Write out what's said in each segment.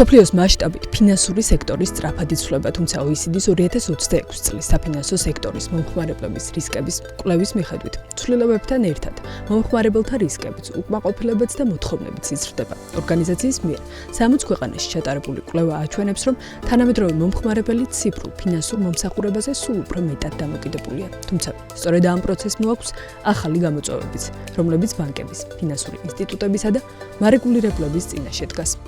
მსოფლიოს მასშტაბით ფინანსური სექტორის სწრაფად იცვლება, თუმცა OECD-ს 2026 წლის საფინანსო სექტორის მომხმარებლების რისკების კვლევის მიხედვით ცვლილებებთან ერთად მომხმარებელთა რისკებიც, უკმაყოფილებაც და მოთხოვნებიც იზრდება. ორგანიზაციის მიერ 60 ქვეყანაში ჩატარებული კვლევა აჩვენებს, რომ თანამედროვე მომხმარებელი ციფრულ ფინანსურ მომსახურებაზე სულ უფრო მეტად დამოკიდებულია. თუმცა სწორედ ამ პროცესს მოაქვს ახალი გამოწვევებიც, რომლებიც ბანკების, ფინანსური ინსტიტუტებისა და მარეგულირებლების წინაშე დგას.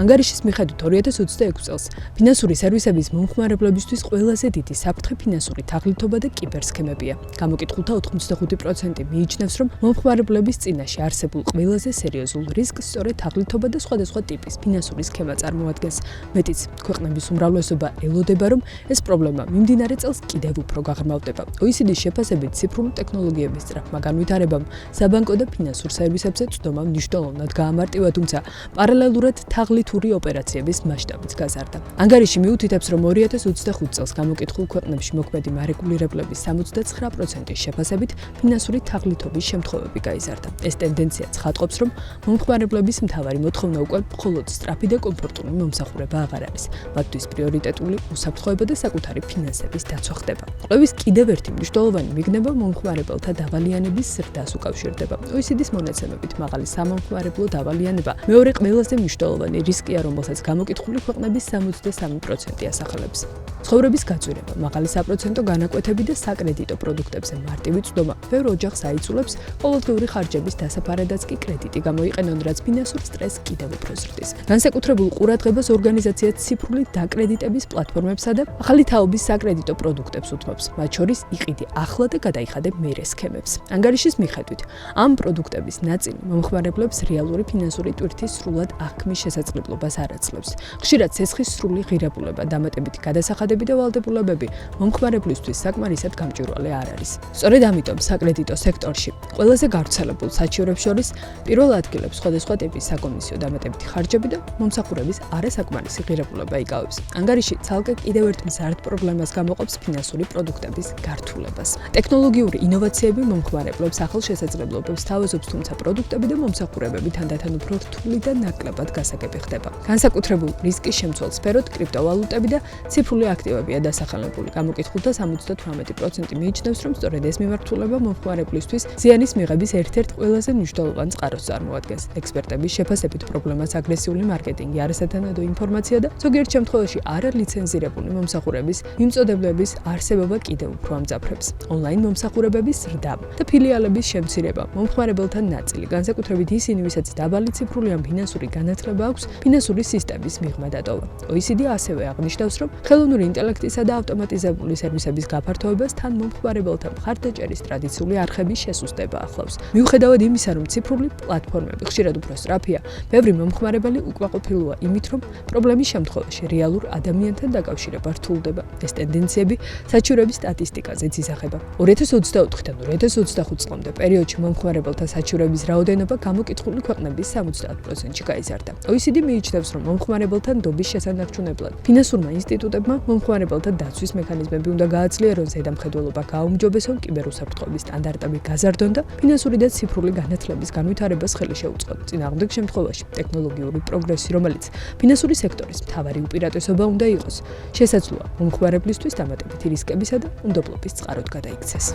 ანგარიშის მიხედვით 2026 წელს ფინანსური სერვისების მომხმარებლებისთვის ყველაზე დიდი საფრთხე ფინანსური თაღლითობა და კიბერსქემებია. გამოკითხულთა 85% მიიჩნევს, რომ მომხმარებლების წინაშე არსებულ ყველაზე სერიოზულ რისკს სწორედ თაღლითობა და სხვადასხვა ტიპის ფინანსური სქემა წარმოადგენს. მეტიც, ქვეყნების უმრავლესობა ელოდება, რომ ეს პრობლემა მიმდინარე წელს კიდევ უფრო გაღრმავდება. OECD-ის შეფასებით ციფრული ტექნოლოგიების სწრაფმა განვითარებამ საბანკო და ფინანსურ სერვისებზე წვდომა მნიშვნელოვნად გაამარტივა, თუმცა პარალელურად თაღლითური ოპერაციების მასშტაბიც გაზარდა. ანგარიში მიუთითებს, რომ 2025 წელს გამოკითხულ ქვეყნებში მოქმედი მარეგულირებლების 79%-ის შეფასებით ფინანსური თაღლითობის შემთხვევები გაიზარდა. ეს ტენდენცია ცხადყოფს, რომ მომხმარებლების მთავარი მოთხოვნა უკვე მხოლოდ სწრაფი და კომფორტული მომსახურება აღარ არის. მათთვის პრიორიტეტული უსაფრთხოება და საკუთარი ფინანსების დაცვა ხდება. კვლევის კიდევ ერთი მნიშვნელოვანი მიგნება მომხმარებელთა დავალიანების ზრდას უკავშირდება. OECD-ის მონაცემებით მაღალი სამომხმარებლო დავალიანება მეორე ყველაზე მნიშვნელოვანი რისკია, რომელსაც გამოკითხული ქვეყნების 73% ასახელებს. ცხოვრების გაწვირება, მაღალი საპროცენტო განაკვეთები და საკრედიტო პროდუქტებზე მარტივი წვდომა ბევრ ოჯახს აიძულებს ყოველდღიური ხარჯების დასაფარადაც კი კრედიტი გამოიყენონ, რაც ფინანსურ სტრესს კიდევ უფრო ზრდის. განსაკუთრებულ ყურადღებას ორგანიზაცია ციფრული დაკრედიტების პლატფორმებსა და ახალი თაობის საკრედიტო პროდუქტებს უთმობს, მათ შორის იყიდი ახლა და გადაიხადე მერე სქემებს. ანგარიშის მიხედვით, ამ პროდუქტების ნაწილი მომხმარებლებს რეალური ფინანსური ტვირთის სრულად აღქმის შესაძლებლობას არ აძლევს. ხშირად ცეცხლის სრული ღირებულება, დამატებითი გადასახადები და ვალდებულებები მომხმარებლისთვის საკმარისად გამჭვირვალე არ არის. სწორედ ამიტომ საკრედიტო სექტორში ყველაზე გავრცელებულ საჩივრებს შორის პირველ ადგილებს სხვადასხვა ტიპის საკომისიო დამატებითი ხარჯები და მომსახურების არასაკმარისი ღირებულება იკავებს. ანგარიში ცალკე კიდევ ერთ მზარდ პრობლემას გამოყოფს ფინანსური პროდუქტების გართულებას. ტექნოლოგიური ინოვაციები მომხმარებლებს ახალ შესაძლებლობებს თავაზობს, თუმცა პროდუქტები და მომსახურებები თანდათან უფრო რთული და ნაკლებად გასაგები ხდება. განსაკუთრებულ რისკის შემცველ სფეროდ კრიპტოვალუტები და ციფრული აქტივებია დასახელებული. გამოკითხულთა 78% მიიჩნევს, რომ სწორედ ეს მიმართულება მომხმარებლისთვის ზიანის მიღების ერთ-ერთ ყველაზე მნიშვნელოვან წყაროს წარმოადგენს. ექსპერტების შეფასებით პრობლემას აგრესიული მარკეტინგი, არასათანადო ინფორმაცია და ზოგიერთ შემთხვევაში არალიცენზირებული მომსახურების მიმწოდებლების არსებობა კიდევ უფრო ამძაფრებს. ონლაინ მომსახურებების ზრდა და ფილიალების შემცირება მომხმარებელთა ნაწილი, განსაკუთრებით ისინი, ვისაც დაბალი ციფრული ან ფინანსური განათლება აქვს, ფინანსური სისტემის მიღმა დატოვა. OECD ასევე აღნიშნავს, რომ ხელოვნური ინტელექტისა და ავტომატიზებული სერვისების გაფართოებას თან მომხმარებელთა მხარდაჭერის ტრადიციული არხების შესუსტება ახლავს. მიუხედავად იმისა, რომ ციფრული პლატფორმები ხშირად უფრო სწრაფია, ბევრი მომხმარებელი უკმაყოფილოა იმით, რომ პრობლემის შემთხვევაში რეალურ ადამიანთან დაკავშირება რთულდება. ეს ტენდენციები საჩივრების სტატისტიკაზეც ისახება. 2024-დან 2025 წლამდე პერიოდში მომხმარებელთა საჩივრების რაოდენობა გამოკითხული ქვეყნების 70%-ში გაიზარდა. OECD მიიჩნევს, რომ მომხმარებელთა ნდობის შესანარჩუნებლად ფინანსურმა ინსტიტუტებმა მომხმარებელთა დაცვის მექანიზმები უნდა გააცლიერონ, ზედამხედველობა გააუმჯობესონ, კიბერუსაფრთხოების სტანდარტები გაზარდონ და ფინანსური და ციფრული განათლების განვითარებას ხელი შეუწყონ. წინააღმდეგ შემთხვევაში ტექნოლოგიური პროგრესი, რომელიც ფინანსური სექტორის მთავარი უპირატესობა უნდა იყოს, შესაძლოა მომხმარებლისთვის დამატებითი რისკებისა და უნდობლობის წყაროდ გადაიქცეს.